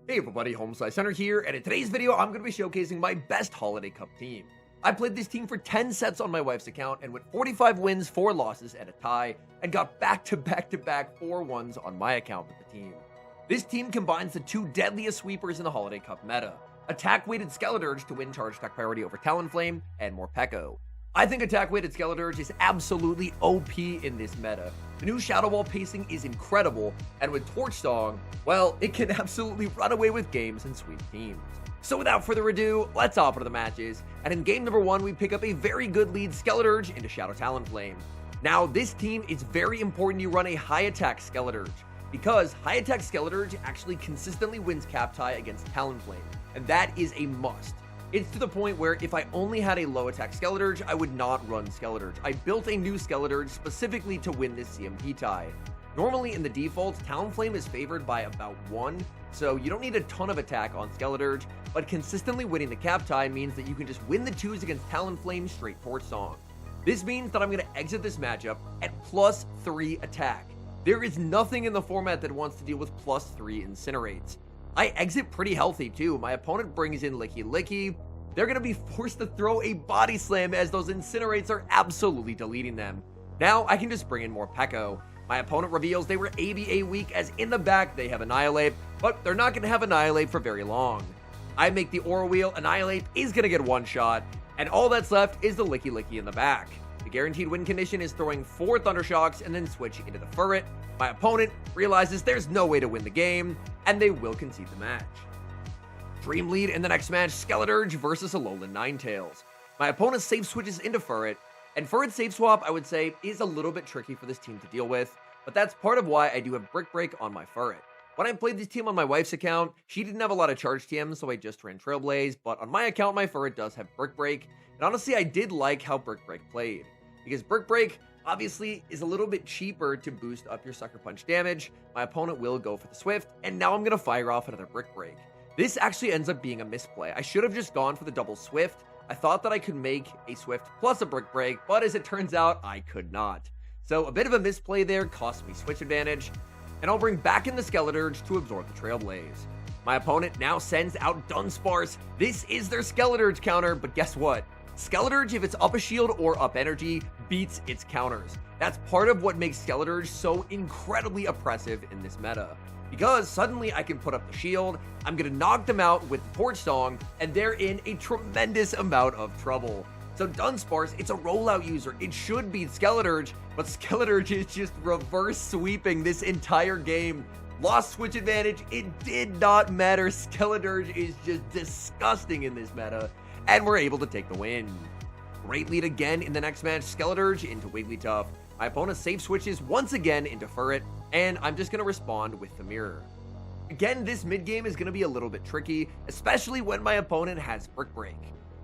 Hey everybody, HomeSliceHenry here, and in today's video, I'm going to be showcasing my best Holiday Cup team. I played this team for 10 sets on my wife's account and went 45 wins, 4 losses, and a tie, and got back-to-back-to-back 4-1s on my account with the team. This team combines the two deadliest sweepers in the Holiday Cup meta, attack-weighted Skeledirge to win charge attack priority over Talonflame, and Morpeko. I think attack-weighted Skeledirge is absolutely OP in this meta. The new Shadow Ball pacing is incredible, and with Torch Song, well, it can absolutely run away with games and sweep teams. So without further ado, let's hop into the matches, and in game number 1, we pick up a very good lead Skeledirge into Shadow Talonflame. Now, this team, it's very important you run a high attack Skeledirge, because high attack Skeledirge actually consistently wins cap tie against Talonflame, and that is a must. It's to the point where if I only had a low attack Skeledirge, I would not run Skeledirge. I built a new Skeledirge specifically to win this CMP tie. Normally in the default, Talonflame is favored by about 1, so you don't need a ton of attack on Skeledirge, but consistently winning the cap tie means that you can just win the 2s against Talonflame straight Torch Song. This means that I'm going to exit this matchup at +3 attack. There is nothing in the format that wants to deal with +3 Incinerates. I exit pretty healthy too. My opponent brings in Licky Licky. They're going to be forced to throw a body slam as those Incinerates are absolutely deleting them. Now I can just bring in Morpeko. My opponent reveals they were ABA weak as in the back they have Annihilate, but they're not going to have Annihilate for very long. I make the Aura Wheel, Annihilate is going to get one shot, and all that's left is the Licky Licky in the back. The guaranteed win condition is throwing 4 Thundershocks and then switch into the Furret. My opponent realizes there's no way to win the game, and they will concede the match. Dream lead in the next match, Skeledirge versus Alolan Ninetales. My opponent safe switches into Furret, and Furret safe swap, I would say, is a little bit tricky for this team to deal with, but that's part of why I do have Brick Break on my Furret. When I played this team on my wife's account, she didn't have a lot of charge TM, so I just ran Trailblaze, but on my account, my Furret does have Brick Break, and honestly, I did like how Brick Break played, because Brick Break obviously is a little bit cheaper to boost up your Sucker Punch damage. My opponent will go for the Swift, and now I'm going to fire off another Brick Break. This actually ends up being a misplay. I should have just gone for the double Swift. I thought that I could make a Swift plus a Brick Break, but as it turns out, I could not. So a bit of a misplay there cost me switch advantage, and I'll bring back in the Skeledirge to absorb the Trailblaze. My opponent now sends out Dunsparce. This is their Skeledirge counter, but guess what? Skeledirge, if it's up a shield or up energy, beats its counters. That's part of what makes Skeledirge so incredibly oppressive in this meta. Because suddenly I can put up the shield, I'm going to knock them out with the Torch Song, and they're in a tremendous amount of trouble. So Dunsparce, it's a rollout user. It should beat Skeledirge, but Skeledirge is just reverse sweeping this entire game. Lost switch advantage, it did not matter. Skeledirge is just disgusting in this meta, and we're able to take the win. Great lead again in the next match, Skeledirge into Wigglytuff. My opponent safe switches once again into Furret, and I'm just going to respond with the Mirror. Again, this mid game is going to be a little bit tricky, especially when my opponent has Brick Break.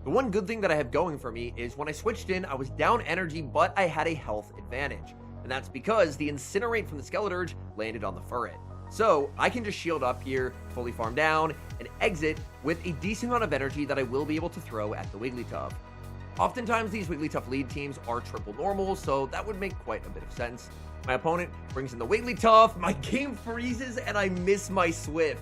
The one good thing that I have going for me is when I switched in, I was down energy, but I had a health advantage. And that's because the Incinerate from the Skeledirge landed on the Furret. So I can just shield up here, fully farm down, and exit with a decent amount of energy that I will be able to throw at the Wigglytuff. Oftentimes these Wigglytuff lead teams are triple normal, so that would make quite a bit of sense. My opponent brings in the Wigglytuff, my game freezes, and I miss my Swift.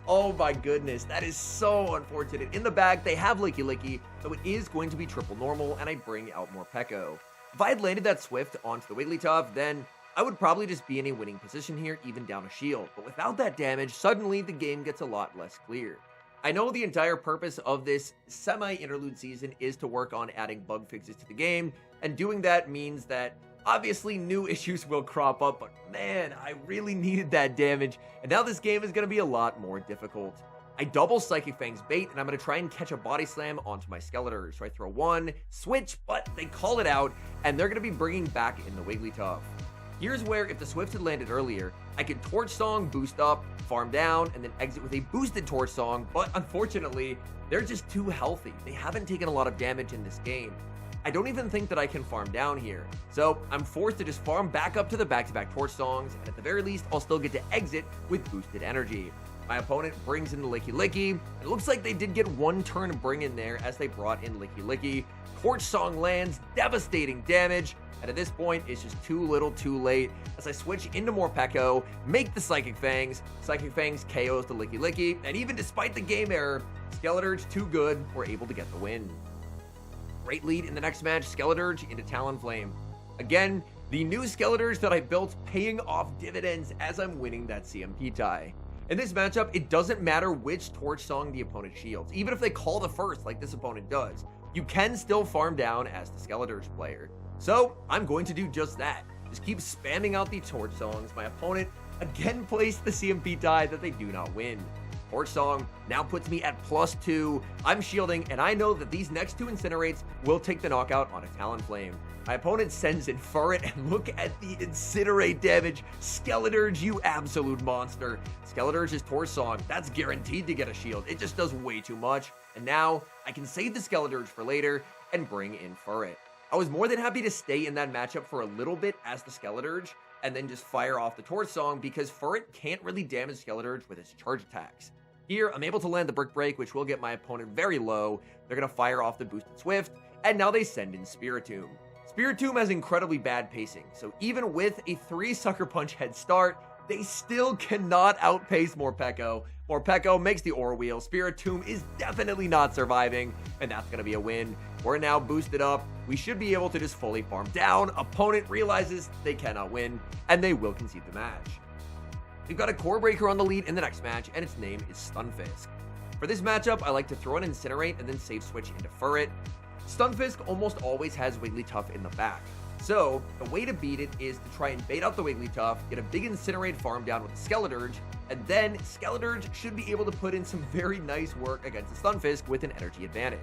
Oh my goodness, that is so unfortunate. In the back, they have Licky Licky, so it is going to be triple normal, and I bring out Morpeko. If I had landed that Swift onto the Wigglytuff, then I would probably just be in a winning position here, even down a shield. But without that damage, suddenly the game gets a lot less clear. I know the entire purpose of this semi-interlude season is to work on adding bug fixes to the game, and doing that means that obviously new issues will crop up, but man, I really needed that damage, and now this game is going to be a lot more difficult. I double Psychic Fang's bait, and I'm going to try and catch a Body Slam onto my Skeledirge. So I throw one, switch, but they call it out, and they're going to be bringing back in the Wigglytuff. Here's where, if the Swift had landed earlier, I could Torch Song, boost up, farm down, and then exit with a boosted Torch Song, but unfortunately, they're just too healthy. They haven't taken a lot of damage in this game. I don't even think that I can farm down here, so I'm forced to just farm back up to the back-to-back Torch Songs, and at the very least, I'll still get to exit with boosted energy. My opponent brings in the Licky Licky. It looks like they did get one turn bring in there as they brought in Licky Licky. Torch Song lands, devastating damage, and at this point, it's just too little too late as I switch into more Pekko, make the Psychic Fangs. Psychic Fangs KOs the Licky Licky, and even despite the game error, Skeledirge too good, we're able to get the win. Great lead in the next match, Skeledirge into Talonflame. Again, the new Skeledirge that I built paying off dividends as I'm winning that CMP tie. In this matchup, it doesn't matter which Torch Song the opponent shields, even if they call the first like this opponent does. You can still farm down as the Skeledirge player. So I'm going to do just that. Just keep spamming out the Torch Songs. My opponent again placed the CMP die that they do not win. Torch Song now puts me at +2. I'm shielding, and I know that these next two Incinerates will take the knockout on a Talonflame. My opponent sends in Furret, and look at the Incinerate damage. Skeledirge, you absolute monster. Skeledirge's Torch Song, that's guaranteed to get a shield. It just does way too much. And now I can save the Skeledirge for later and bring in Furret. I was more than happy to stay in that matchup for a little bit as the Skeledirge, and then just fire off the Torch Song because Furret can't really damage Skeledirge with his charge attacks. Here, I'm able to land the Brick Break, which will get my opponent very low. They're going to fire off the Boosted Swift, and now they send in Spiritomb. Spiritomb has incredibly bad pacing, so even with a 3 Sucker Punch head start, they still cannot outpace Morpeko. Morpeko makes the Aura Wheel. Spiritomb is definitely not surviving, and that's going to be a win. We're now boosted up. We should be able to just fully farm down. Opponent realizes they cannot win, and they will concede the match. We've got a Core Breaker on the lead in the next match, and its name is Stunfisk. For this matchup, I like to throw an Incinerate and then save switch into Furret. Stunfisk almost always has Wigglytuff in the back. So, the way to beat it is to try and bait out the Wigglytuff, get a big Incinerate farm down with the Skeledirge, and then Skeledirge should be able to put in some very nice work against the Stunfisk with an energy advantage.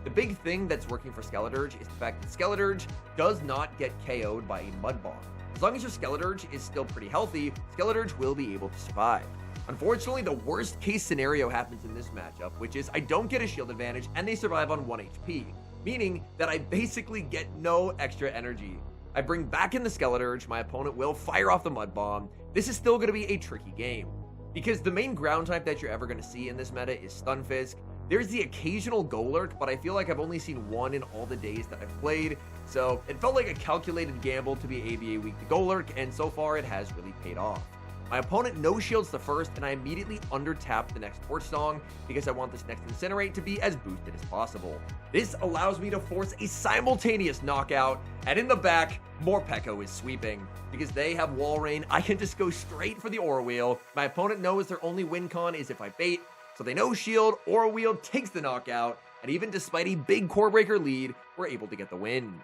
The big thing that's working for Skeledirge is the fact that Skeledirge does not get KO'd by a Mud Bomb. As long as your Skeledirge is still pretty healthy, Skeledirge will be able to survive. Unfortunately, the worst case scenario happens in this matchup, which is I don't get a shield advantage and they survive on 1 HP, meaning that I basically get no extra energy. I bring back in the Skeledirge, my opponent will fire off the Mud Bomb. This is still going to be a tricky game, because the main ground type that you're ever going to see in this meta is Stunfisk. There's the occasional Golurk, but I feel like I've only seen one in all the days that I've played, so it felt like a calculated gamble to be ABA weak to Golurk, and so far it has really paid off. My opponent no-shields the first, and I immediately under-tap the next Torch Song because I want this next Incinerate to be as boosted as possible. This allows me to force a simultaneous knockout, and in the back, Morpeko is sweeping. Because they have Wall Rain, I can just go straight for the Aura Wheel. My opponent knows their only win con is if I bait, so they no-shield, Aura Wheel takes the knockout, and even despite a big Core Breaker lead, we're able to get the win.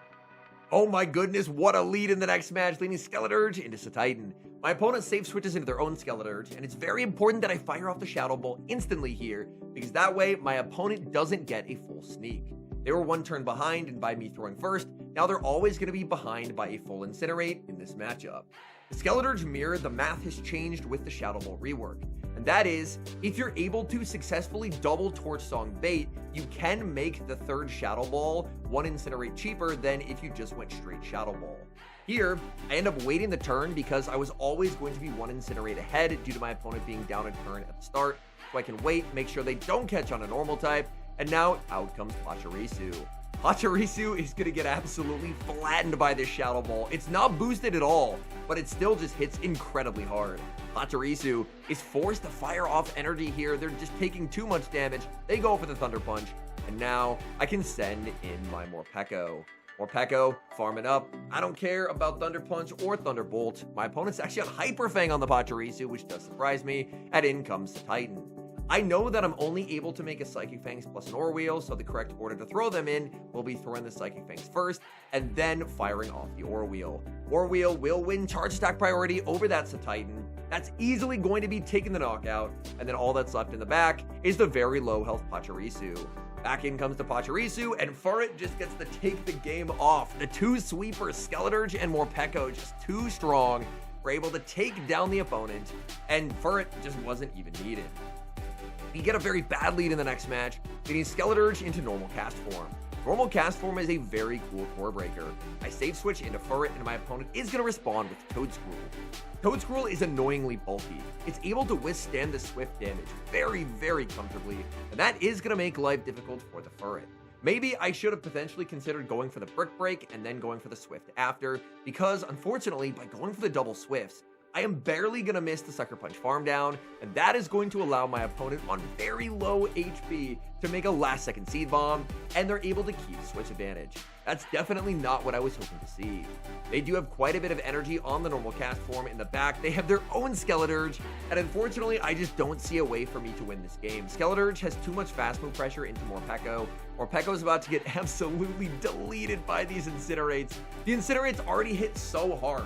Oh my goodness, what a lead in the next match, leading Skeledirge into Satitan. My opponent safe switches into their own Skeledirge, and it's very important that I fire off the Shadow Ball instantly here, because that way my opponent doesn't get a full sneak. They were 1 turn behind, and by me throwing first, now they're always going to be behind by a full Incinerate in this matchup. The Skeledirge mirror, the math has changed with the Shadow Ball rework. And that is, if you're able to successfully double Torch Song bait, you can make the 3rd Shadow Ball 1 Incinerate cheaper than if you just went straight Shadow Ball. Here, I end up waiting the turn because I was always going to be 1 Incinerate ahead due to my opponent being down a turn at the start, so I can wait, make sure they don't catch on a normal type, and now out comes Pachirisu. Pachirisu is going to get absolutely flattened by this Shadow Ball. It's not boosted at all, but it still just hits incredibly hard. Pachirisu is forced to fire off energy here. They're just taking too much damage. They go for the Thunder Punch, and now I can send in my Morpeko. Morpeko, farm it up. I don't care about Thunder Punch or Thunderbolt. My opponent's actually on Hyper Fang on the Pachirisu, which does surprise me, and in comes the Titan. I know that I'm only able to make a Psychic Fangs plus an Aura Wheel, so the correct order to throw them in will be throwing the Psychic Fangs first, and then firing off the Aura Wheel. Aura Wheel will win charge attack priority over that Titan. That's easily going to be taking the knockout, and then all that's left in the back is the very low health Pachirisu. Back in comes the Pachirisu, and Furret just gets to take the game off. The 2 sweepers, Skeledirge and Morpeko, just too strong. We're able to take down the opponent, and Furret just wasn't even needed. We get a very bad lead in the next match, leading Skeledirge into normal cast form. Normal Cast Form is a very cool core breaker. I save switch into Furret, and my opponent is going to respond with Toedscruel. Toedscruel is annoyingly bulky. It's able to withstand the Swift damage very, very comfortably, and that is going to make life difficult for the Furret. Maybe I should have potentially considered going for the Brick Break and then going for the Swift after, because unfortunately, by going for the double Swifts, I am barely going to miss the Sucker Punch farm down, and that is going to allow my opponent on very low HP to make a last-second Seed Bomb, and they're able to keep switch advantage. That's definitely not what I was hoping to see. They do have quite a bit of energy on the normal cast form in the back. They have their own Skeledirge, and unfortunately, I just don't see a way for me to win this game. Skeledirge has too much fast move pressure into Morpeko. Morpeko is about to get absolutely deleted by these Incinerates. The Incinerates already hit so hard.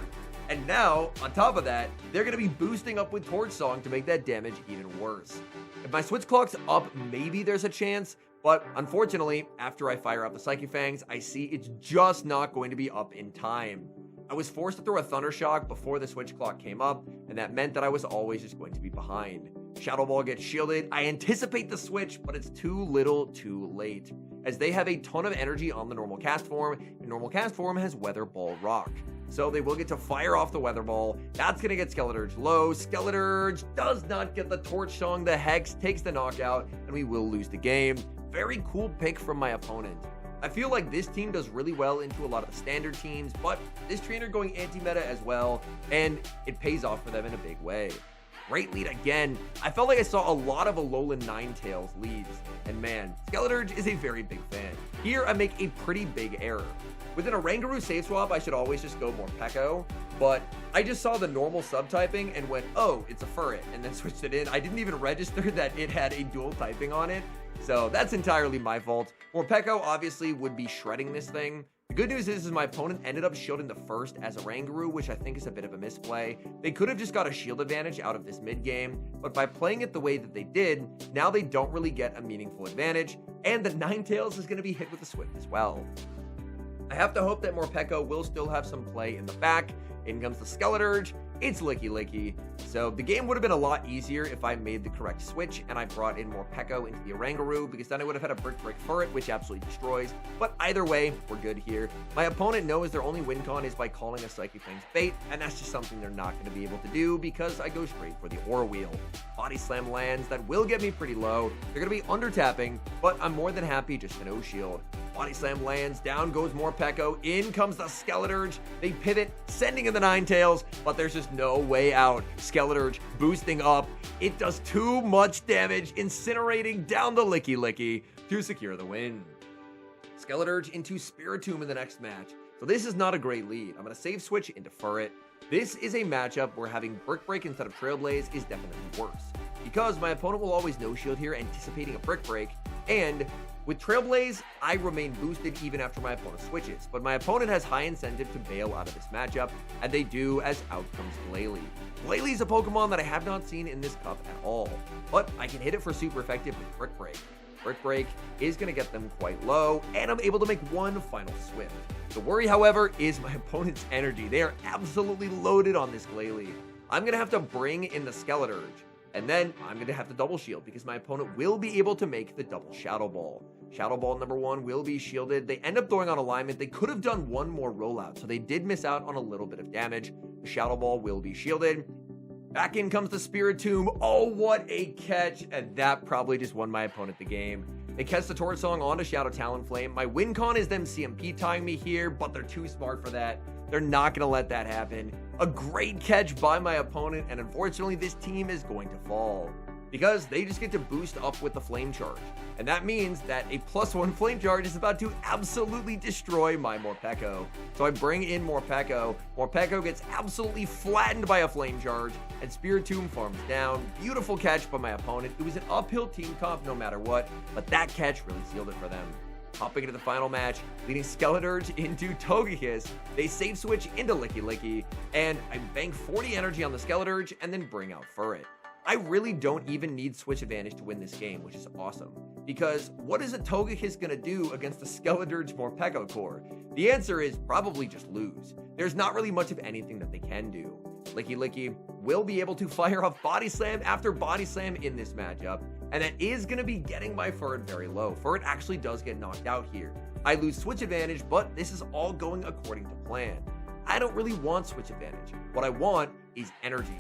And now, on top of that, they're going to be boosting up with Torch Song to make that damage even worse. If my switch clock's up, maybe there's a chance, but unfortunately, after I fire up the Psychic Fangs, I see it's just not going to be up in time. I was forced to throw a Thunder Shock before the switch clock came up, and that meant that I was always just going to be behind. Shadow Ball gets shielded. I anticipate the switch, but it's too little too late, as they have a ton of energy on the normal cast form, and normal cast form has Weather Ball Rock. So they will get to fire off the Weather Ball. That's going to get Skeledirge low. Skeledirge does not get the Torch Song. The Hex takes the knockout, and we will lose the game. Very cool pick from my opponent. I feel like this team does really well into a lot of the standard teams, but this trainer going anti-meta as well, and it pays off for them in a big way. Great lead again. I felt like I saw a lot of Alolan Ninetales leads, and man, Skeledirge is a very big fan. Here, I make a pretty big error. With an Oranguru save swap, I should always just go Morpeko, but I just saw the normal subtyping and went, oh, it's a Furret, and then switched it in. I didn't even register that it had a dual typing on it, so that's entirely my fault. Morpeko obviously would be shredding this thing. The good news is my opponent ended up shielding the first as Oranguru, which I think is a bit of a misplay. They could have just got a shield advantage out of this mid game, but by playing it the way that they did, now they don't really get a meaningful advantage, and the Ninetales is going to be hit with a Swift as well. I have to hope that Morpeko will still have some play in the back. In comes the Skeledirge. It's Licky Licky. So the game would have been a lot easier if I made the correct switch and I brought in Morpeko into the Oranguru, because then I would have had a Brick Break Furret, which absolutely destroys. But either way, we're good here. My opponent knows their only win con is by calling a Psychic Fangs bait, and that's just something they're not going to be able to do because I go straight for the Aura Wheel. Body Slam lands. That will get me pretty low. They're going to be under tapping, but I'm more than happy just to no shield. Body Slam lands, down goes Morpeko, in comes the Skeledirge. They pivot, sending in the Ninetales, but there's just no way out. Skeledirge boosting up. It does too much damage, incinerating down the Licky Licky to secure the win. Skeledirge into Spiritomb in the next match. So this is not a great lead. I'm going to save switch into Furret. This is a matchup where having Brick Break instead of Trailblaze is definitely worse, because my opponent will always no shield here, anticipating a Brick Break, and with Trailblaze, I remain boosted even after my opponent switches, but my opponent has high incentive to bail out of this matchup, and they do, as out comes Glalie. Glalie is a Pokemon that I have not seen in this cup at all, but I can hit it for super effective with Brick Break. Brick Break is going to get them quite low, and I'm able to make one final Swift. The worry, however, is my opponent's energy. They are absolutely loaded on this Glalie. I'm going to have to bring in the Skeledirge, and then I'm going to have to double shield because my opponent will be able to make the double Shadow Ball. Shadow Ball number one will be shielded. They end up throwing on alignment. They could have done one more rollout, so they did miss out on a little bit of damage. The Shadow Ball will be shielded. Back in comes the Spiritomb. Oh, what a catch. And that probably just won my opponent the game. They catch the Torch Song onto Shadow Talonflame. My win con is them CMP tying me here, but they're too smart for that. They're not going to let that happen. A great catch by my opponent, and unfortunately this team is going to fall, because they just get to boost up with the Flame Charge. And that means that a +1 Flame Charge is about to absolutely destroy my Morpeko. So I bring in Morpeko. Morpeko gets absolutely flattened by a Flame Charge, and Spiritomb farms down. Beautiful catch by my opponent. It was an uphill team comp no matter what, but that catch really sealed it for them. Hopping into the final match, leading Skeledirge into Togekiss. They save switch into Licky Licky, and I bank 40 energy on the Skeledirge and then bring out Furret. I really don't even need switch advantage to win this game, which is awesome, because what is a Togekiss going to do against the Skeledirge Morpeko core? The answer is probably just lose. There's not really much of anything that they can do. Licky Licky will be able to fire off Body Slam after Body Slam in this matchup, and that is going to be getting my Furret very low. Furret actually does get knocked out here. I lose switch advantage, but this is all going according to plan. I don't really want switch advantage. What I want is energy.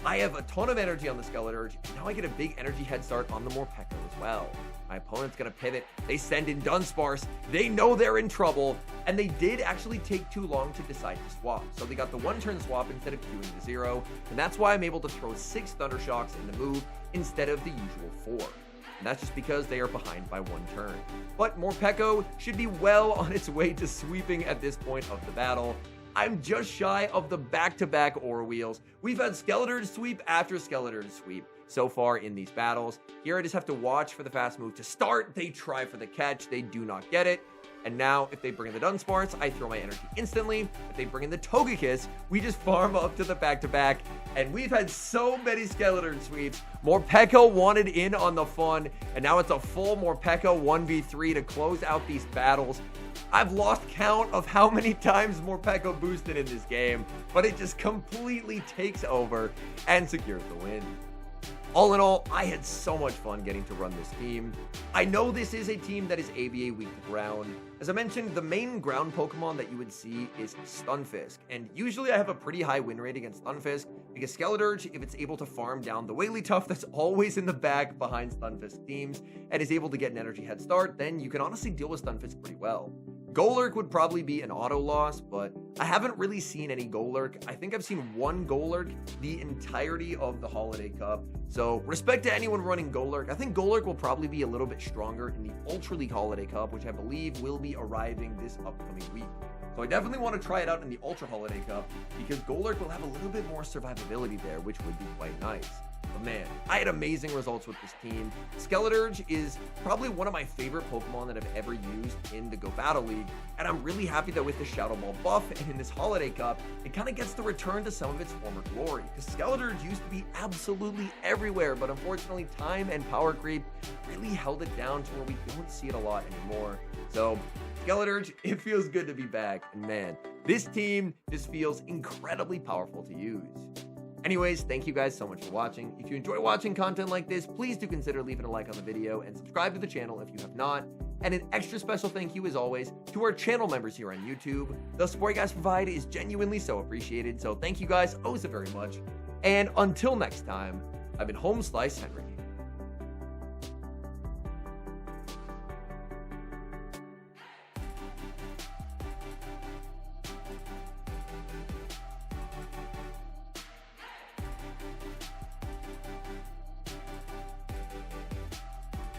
I have a ton of energy on the Skeledirge, and now I get a big energy head start on the Morpeko as well. My opponent's gonna pivot. They send in Dunsparce. They know they're in trouble, and they did actually take too long to decide to swap. So they got the one-turn swap instead of queuing the 0, and that's why I'm able to throw 6 Thundershocks in the move instead of the usual 4. And that's just because they are behind by 1 turn. But Morpeko should be well on its way to sweeping at this point of the battle. I'm just shy of the back-to-back Aura Wheels. We've had Skeledirge sweep after Skeledirge sweep so far in these battles. Here I just have to watch for the fast move to start. They try for the catch. They do not get it. And now, if they bring in the Dunsparce, I throw my energy instantly. If they bring in the Togekiss, we just farm up to the back-to-back. And we've had so many Skeledirge sweeps. Morpeko wanted in on the fun, and now it's a full Morpeko 1v3 to close out these battles. I've lost count of how many times Morpeko boosted in this game, but it just completely takes over and secures the win. All in all, I had so much fun getting to run this team. I know this is a team that is ABA weak to ground. As I mentioned, the main ground Pokemon that you would see is Stunfisk, and usually I have a pretty high win rate against Stunfisk because Skeledirge, if it's able to farm down the Wigglytuff that's always in the back behind Stunfisk teams and is able to get an energy head start, then you can honestly deal with Stunfisk pretty well. Golurk would probably be an auto loss, but I haven't really seen any Golurk. I think I've seen one Golurk the entirety of the Holiday Cup. So respect to anyone running Golurk. I think Golurk will probably be a little bit stronger in the Ultra League Holiday Cup, which I believe will be arriving this upcoming week. So I definitely want to try it out in the Ultra Holiday Cup because Golurk will have a little bit more survivability there, which would be quite nice. But man, I had amazing results with this team. Skeledirge is probably one of my favorite Pokemon that I've ever used in the Go Battle League, and I'm really happy that with the Shadow Ball buff and in this Holiday Cup, it kind of gets to return to some of its former glory, because Skeledirge used to be absolutely everywhere, but unfortunately time and power creep really held it down to where we don't see it a lot anymore. So Skeledirge, it feels good to be back, and man, this team just feels incredibly powerful to use. Anyways, thank you guys so much for watching. If you enjoy watching content like this, please do consider leaving a like on the video and subscribe to the channel if you have not. And an extra special thank you, as always, to our channel members here on YouTube. The support you guys provide is genuinely so appreciated, so thank you guys oh so very much. And until next time, I've been HomeSliceHenry.